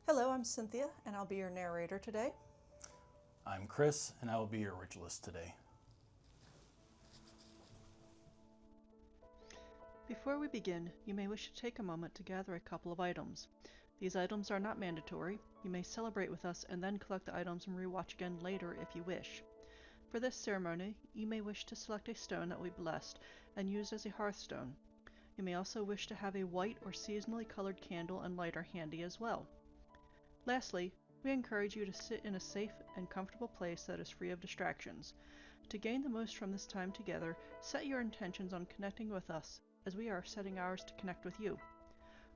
Hello, I'm Cynthia, and I'll be your narrator today. I'm Chris, and I will be your ritualist today. Before we begin, you may wish to take a moment to gather a couple of items. These items are not mandatory. You may celebrate with us and then collect the items and rewatch again later if you wish. For this ceremony, you may wish to select a stone that will be blessed and used as a hearthstone. You may also wish to have a white or seasonally colored candle and lighter handy as well. Lastly, we encourage you to sit in a safe and comfortable place that is free of distractions. To gain the most from this time together, set your intentions on connecting with us, as we are setting ours to connect with you.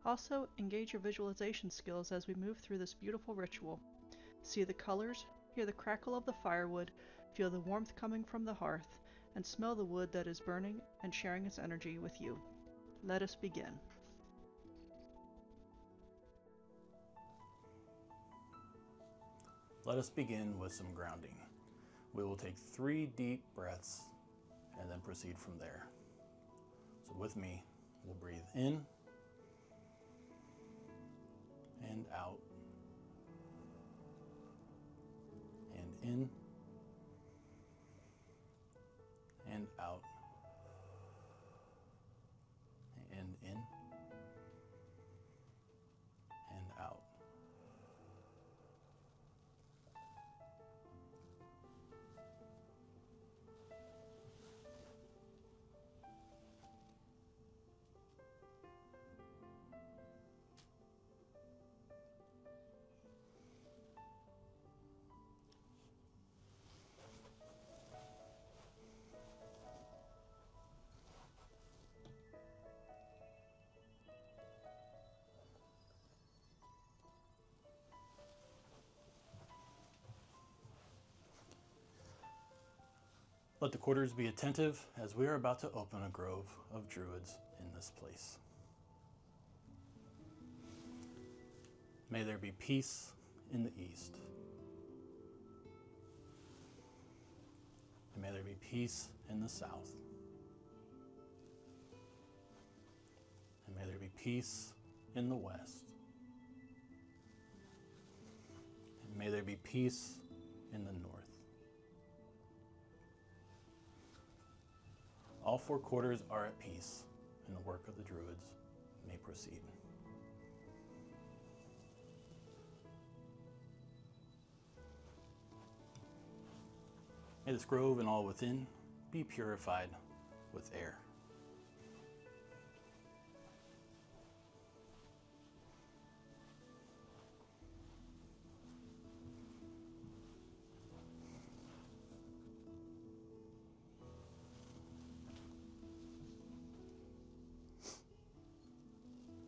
Also, engage your visualization skills as we move through this beautiful ritual. See the colors, hear the crackle of the firewood, feel the warmth coming from the hearth, and smell the wood that is burning and sharing its energy with you. Let us begin. Let us begin with some grounding. We will take 3 deep breaths and then proceed from there. So with me, we'll breathe in and out, and in and out, and in and out. Let the quarters be attentive as we are about to open a grove of druids in this place. May there be peace in the east. And may there be peace in the south. And may there be peace in the west. And may there be peace in the north. All 4 quarters are at peace, and the work of the druids may proceed. May this grove and all within be purified with air.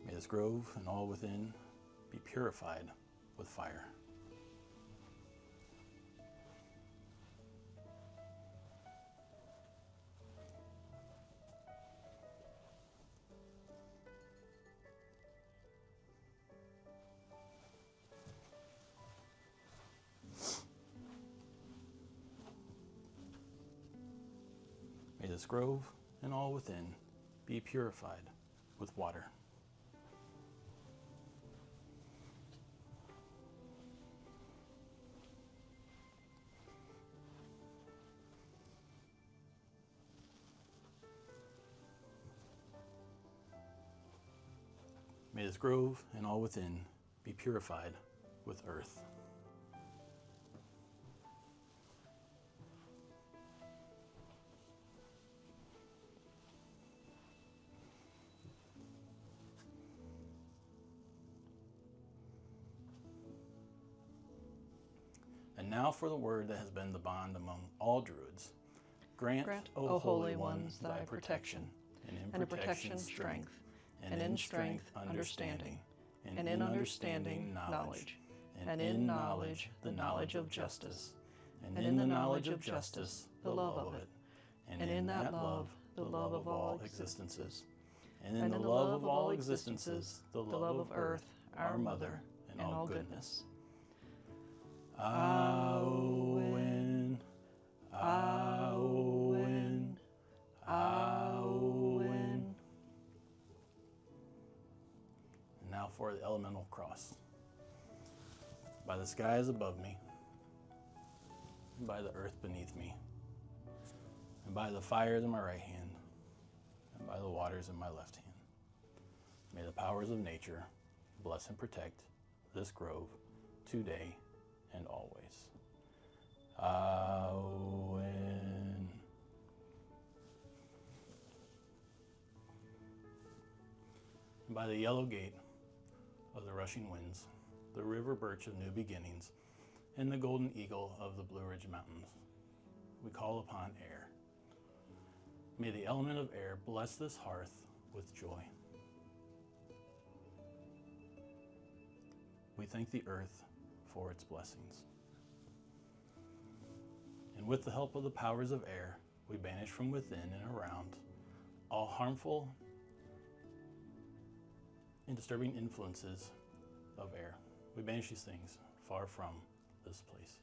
May this grove and all within be purified with fire. May this grove and all within be purified with water. May this grove and all within be purified with earth. And now for the word that has been the bond among all druids. Grant, O Holy Ones, thy protection, and in protection strength, and in strength understanding, and in understanding knowledge, and in knowledge the knowledge of justice, and in the knowledge of justice the love of it, and in that love the love of all existences, and in the love of all existences the love of earth, our mother, and all goodness. Aowen, Aowen, Aowen. And now for the elemental cross. by the skies above me, and by the earth beneath me, and by the fires in my right hand, and by the waters in my left hand. May the powers of nature bless and protect this grove today and always. Amen. And by the yellow gate of the rushing winds, the river birch of new beginnings, and the golden eagle of the Blue Ridge Mountains, we call upon air. May the element of air bless this hearth with joy. We thank the earth for its blessings. And with the help of the powers of air, we banish from within and around all harmful and disturbing influences of air. We banish these things far from this place.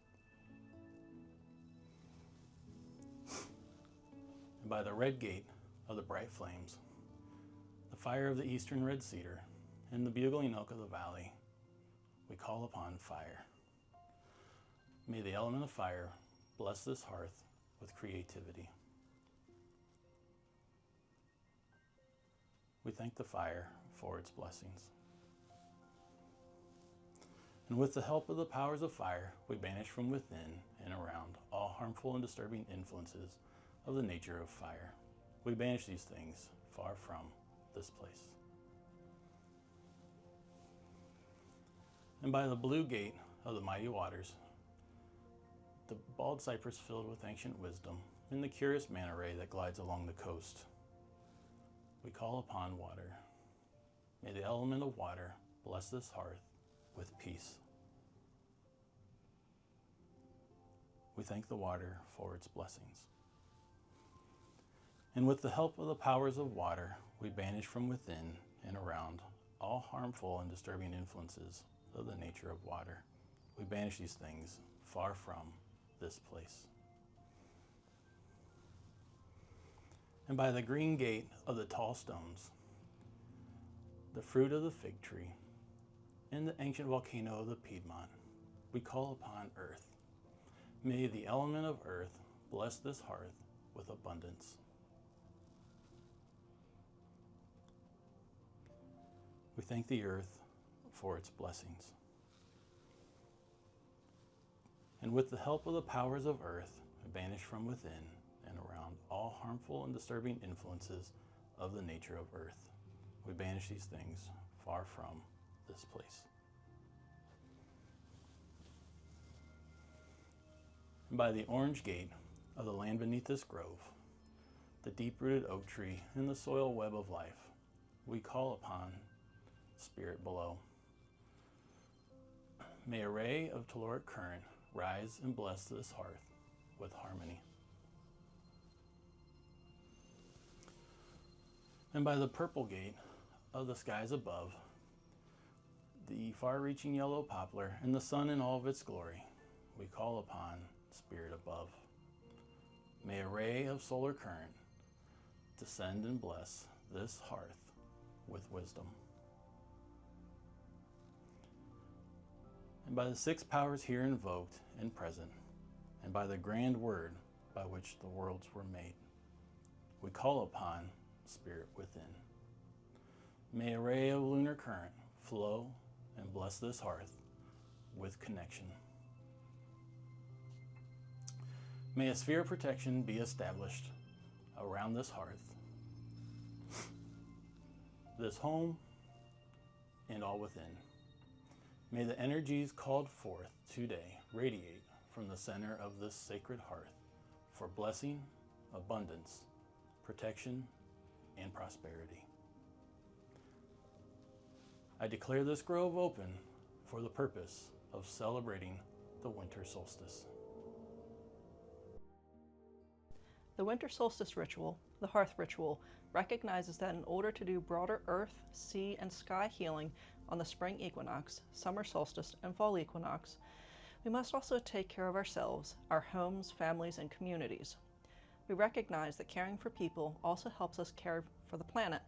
And by the red gate of the bright flames, the fire of the eastern red cedar, and the bugling oak of the valley, we call upon fire. May the element of fire bless this hearth with creativity. We thank the fire for its blessings. And with the help of the powers of fire, we banish from within and around all harmful and disturbing influences of the nature of fire. We banish these things far from this place. And by the blue gate of the mighty waters, the bald cypress filled with ancient wisdom, and the curious manta ray that glides along the coast, we call upon water. May the element of water bless this hearth with peace. We thank the water for its blessings. And with the help of the powers of water, we banish from within and around all harmful and disturbing influences of the nature of water. We banish these things far from this place. And by the green gate of the tall stones, the fruit of the fig tree, and the ancient volcano of the Piedmont, we call upon earth. May the element of earth bless this hearth with abundance. We thank the earth for its blessings. And with the help of the powers of earth, we banish from within and around all harmful and disturbing influences of the nature of earth. We banish these things far from this place. And by the orange gate of the land beneath this grove, the deep-rooted oak tree and the soil web of life, we call upon spirit below. May a ray of telluric current rise and bless this hearth with harmony. And by the purple gate of the skies above, the far-reaching yellow poplar and the sun in all of its glory, we call upon spirit above. May a ray of solar current descend and bless this hearth with wisdom. And by the six powers here invoked and present, and by the grand word by which the worlds were made, we call upon spirit within. May a ray of lunar current flow and bless this hearth with connection. May a sphere of protection be established around this hearth, this home, and all within. May the energies called forth today radiate from the center of this sacred hearth for blessing, abundance, protection, and prosperity. I declare this grove open for the purpose of celebrating the winter solstice. The winter solstice ritual, the hearth ritual, recognizes that in order to do broader earth, sea, and sky healing on the spring equinox, summer solstice, and fall equinox, we must also take care of ourselves, our homes, families, and communities. We recognize that caring for people also helps us care for the planet,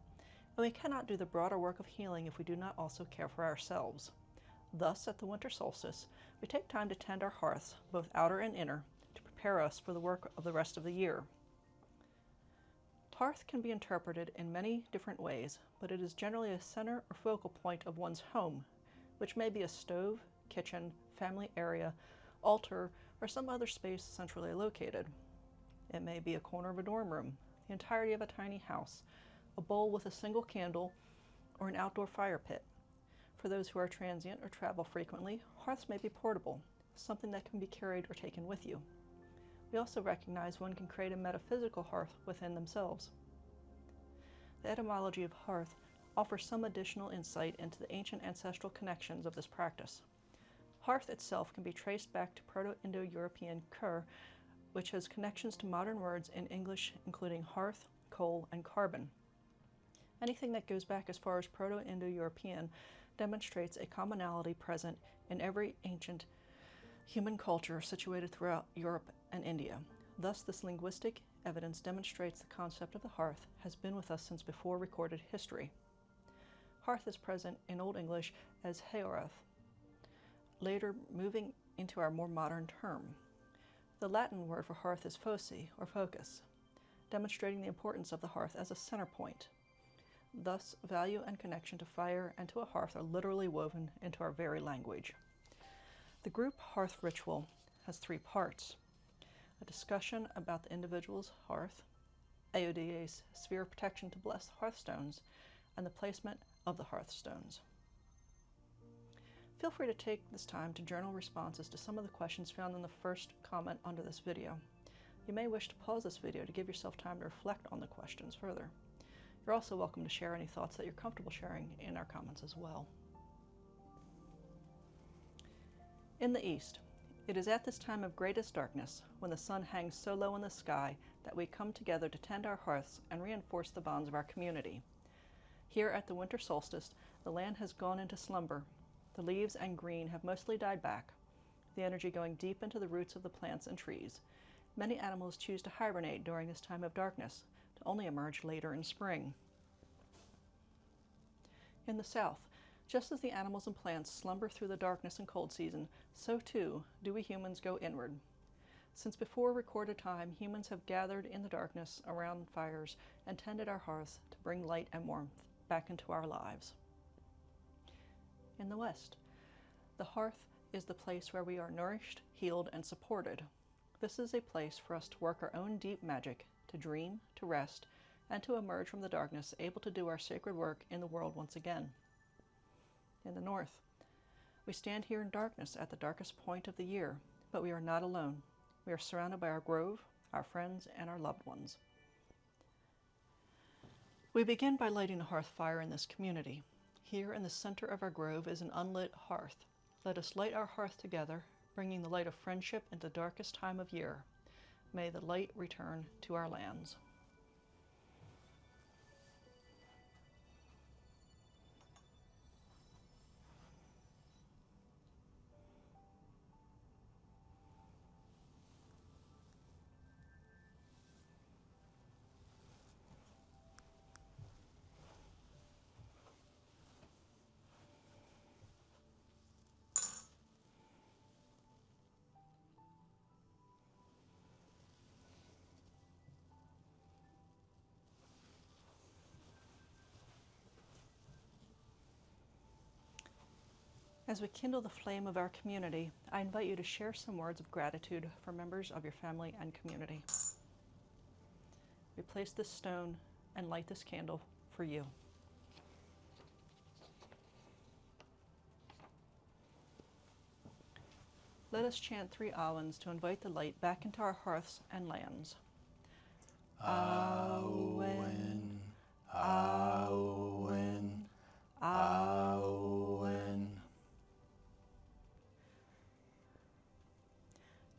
and we cannot do the broader work of healing if we do not also care for ourselves. Thus, at the winter solstice, We take time to tend our hearths, both outer and inner, to prepare us for the work of the rest of the year. Hearth can be interpreted in many different ways, but it is generally a center or focal point of one's home, which may be a stove, kitchen, family area, altar, or some other space centrally located. It may be a corner of a dorm room, the entirety of a tiny house, a bowl with a single candle, or an outdoor fire pit. For those who are transient or travel frequently, hearths may be portable, something that can be carried or taken with you. We also recognize one can create a metaphysical hearth within themselves. The etymology of hearth offers some additional insight into the ancient ancestral connections of this practice. Hearth itself can be traced back to Proto-Indo-European kur, which has connections to modern words in English including hearth, coal, and carbon. Anything that goes back as far as Proto-Indo-European demonstrates a commonality present in every ancient human culture situated throughout Europe and India. Thus, this linguistic evidence demonstrates the concept of the hearth has been with us since before recorded history. Hearth is present in Old English as hearth, later moving into our more modern term. The Latin word for hearth is foci, or focus, demonstrating the importance of the hearth as a center point. Thus, value and connection to fire and to a hearth are literally woven into our very language. The group hearth ritual has 3 parts: a discussion about the individual's hearth, AODA's sphere of protection to bless hearthstones, and the placement of the hearthstones. Feel free to take this time to journal responses to some of the questions found in the first comment under this video. You may wish to pause this video to give yourself time to reflect on the questions further. You're also welcome to share any thoughts that you're comfortable sharing in our comments as well. In the East, it is at this time of greatest darkness, when the sun hangs so low in the sky, that we come together to tend our hearths and reinforce the bonds of our community. Here at the winter solstice, the land has gone into slumber. The leaves and green have mostly died back, the energy going deep into the roots of the plants and trees. Many animals choose to hibernate during this time of darkness, to only emerge later in spring. In the South, just as the animals and plants slumber through the darkness and cold season, so too do we humans go inward. Since before recorded time, humans have gathered in the darkness around fires and tended our hearths to bring light and warmth back into our lives. In the West, the hearth is the place where we are nourished, healed, and supported. This is a place for us to work our own deep magic, to dream, to rest, and to emerge from the darkness able to do our sacred work in the world once again. In the North, we stand here in darkness at the darkest point of the year, but we are not alone. We are surrounded by our grove, our friends, and our loved ones. We begin by lighting a hearth fire in this community. Here in the center of our grove is an unlit hearth. Let us light our hearth together, bringing the light of friendship into the darkest time of year. May the light return to our lands. As we kindle the flame of our community, I invite you to share some words of gratitude for members of your family and community. We place this stone and light this candle for you. Let us chant 3 awans to invite the light back into our hearths and lands. Awen, Awen, Awen.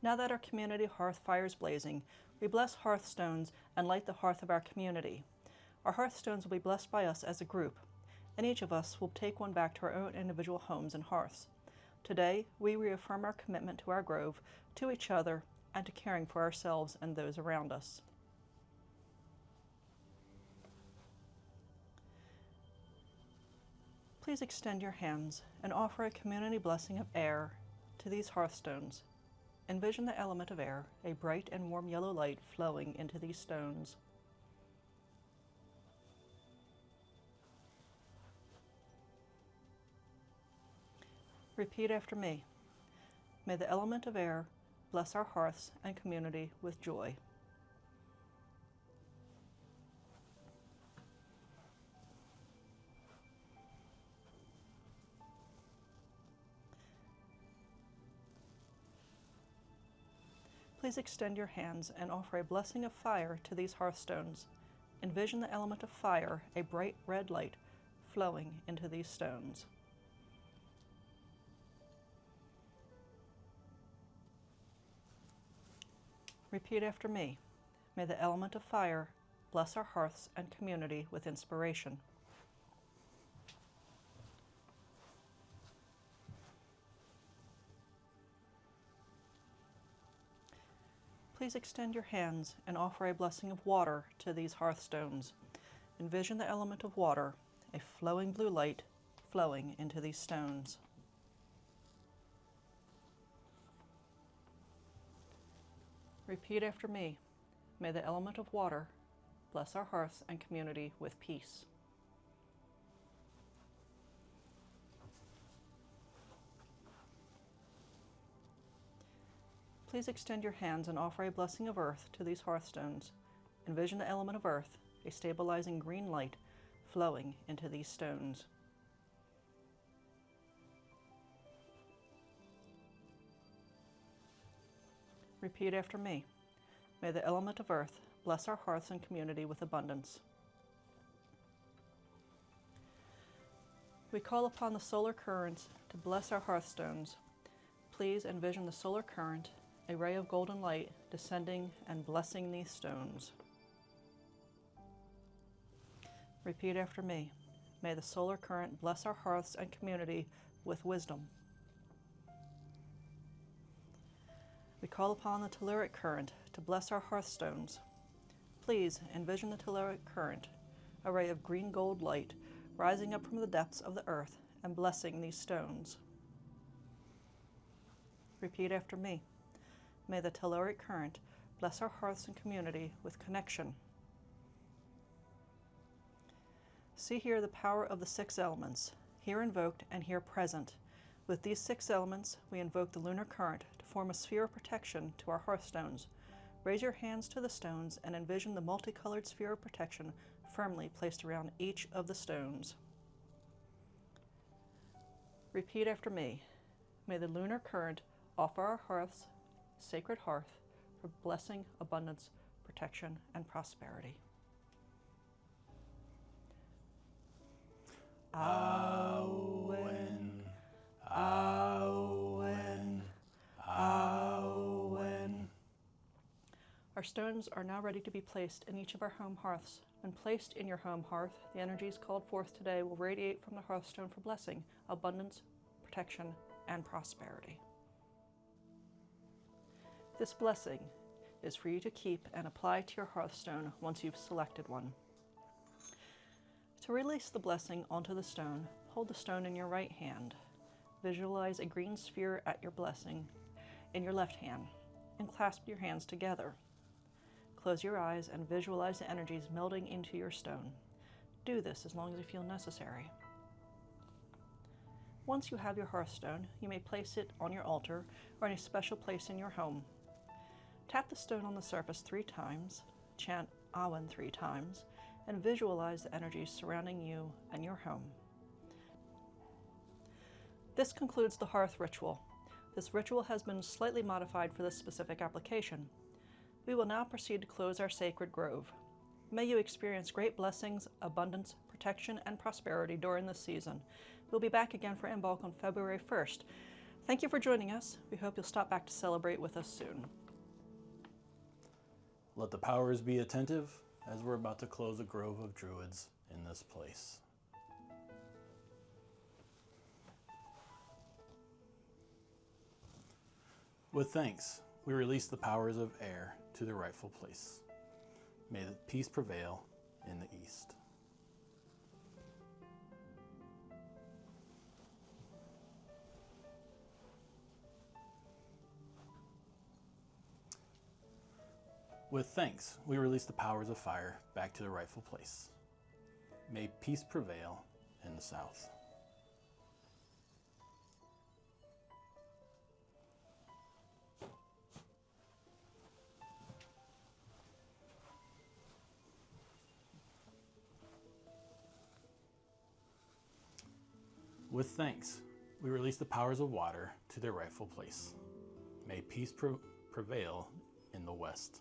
Now that our community hearth fire is blazing, we bless hearthstones and light the hearth of our community. Our hearthstones will be blessed by us as a group, and each of us will take one back to our own individual homes and hearths. Today, we reaffirm our commitment to our grove, to each other, and to caring for ourselves and those around us. Please extend your hands and offer a community blessing of air, to these hearthstones. Envision the element of air, a bright and warm yellow light flowing into these stones. Repeat after me. May the element of air bless our hearths and community with joy. Please extend your hands and offer a blessing of fire to these hearthstones. Envision the element of fire, a bright red light, flowing into these stones. Repeat after me. May the element of fire bless our hearths and community with inspiration. Please extend your hands and offer a blessing of water to these hearthstones. Envision the element of water, a flowing blue light, flowing into these stones. Repeat after me. May the element of water bless our hearths and community with peace. Please extend your hands and offer a blessing of earth to these hearthstones. Envision the element of earth, a stabilizing green light, flowing into these stones. Repeat after me. May the element of earth bless our hearths and community with abundance. We call upon the solar currents to bless our hearthstones. Please envision the solar current, a ray of golden light, descending and blessing these stones. Repeat after me. May the solar current bless our hearths and community with wisdom. We call upon the telluric current to bless our hearthstones. Please envision the telluric current, a ray of green gold light, rising up from the depths of the earth and blessing these stones. Repeat after me. May the telluric current bless our hearths and community with connection. See here the power of the 6 elements, here invoked and here present. With these 6 elements, we invoke the lunar current to form a sphere of protection to our hearthstones. Raise your hands to the stones and envision the multicolored sphere of protection firmly placed around each of the stones. Repeat after me. May the lunar current offer our hearths, sacred hearth, for blessing, abundance, protection, and prosperity. Awen, Awen, Awen. Our stones are now ready to be placed in each of our home hearths. When placed in your home hearth, the energies called forth today will radiate from the hearthstone for blessing, abundance, protection, and prosperity. This blessing is for you to keep and apply to your hearthstone once you've selected one. To release the blessing onto the stone, hold the stone in your right hand. Visualize a green sphere at your blessing in your left hand and clasp your hands together. Close your eyes and visualize the energies melding into your stone. Do this as long as you feel necessary. Once you have your hearthstone, you may place it on your altar or in a special place in your home. Tap the stone on the surface 3 times, chant Awen 3 times, and visualize the energies surrounding you and your home. This concludes the hearth ritual. This ritual has been slightly modified for this specific application. We will now proceed to close our sacred grove. May you experience great blessings, abundance, protection, and prosperity during this season. We'll be back again for Imbolc on February 1st. Thank you for joining us. We hope you'll stop back to celebrate with us soon. Let the powers be attentive as we're about to close a grove of druids in this place. With thanks, we release the powers of air to their rightful place. May the peace prevail in the east. With thanks, we release the powers of fire back to their rightful place. May peace prevail in the south. With thanks, we release the powers of water to their rightful place. May peace prevail in the west.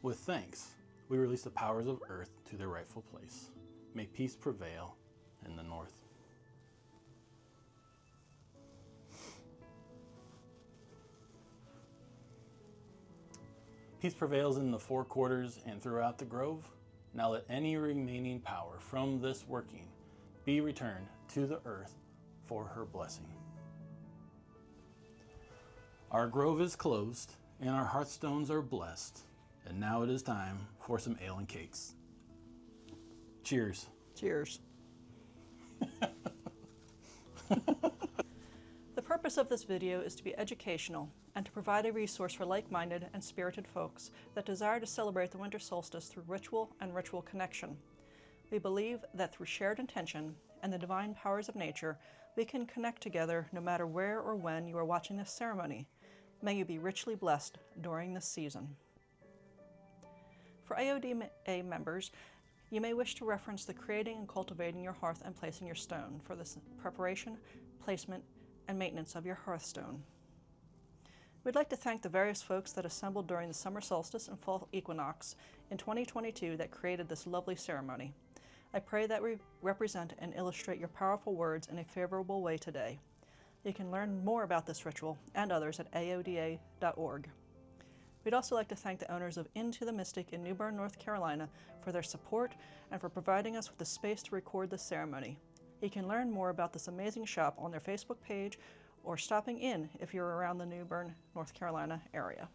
With thanks, we release the powers of earth to their rightful place. May peace prevail in the north. Peace prevails in the four quarters and throughout the grove. Now let any remaining power from this working be returned to the earth for her blessing. Our grove is closed and our hearthstones are blessed. And now it is time for some ale and cakes. Cheers. Cheers. The purpose of this video is to be educational and to provide a resource for like-minded and spirited folks that desire to celebrate the winter solstice through ritual and ritual connection. We believe that through shared intention and the divine powers of nature, we can connect together no matter where or when you are watching this ceremony. May you be richly blessed during this season. For AODA members, you may wish to reference the creating and cultivating your hearth and placing your stone for the preparation, placement, and maintenance of your hearthstone. We'd like to thank the various folks that assembled during the summer solstice and fall equinox in 2022 that created this lovely ceremony. I pray that we represent and illustrate your powerful words in a favorable way today. You can learn more about this ritual and others at aoda.org. We'd also like to thank the owners of Into the Mystic in New Bern, North Carolina for their support and for providing us with the space to record this ceremony. You can learn more about this amazing shop on their Facebook page or stopping in if you're around the New Bern, North Carolina area.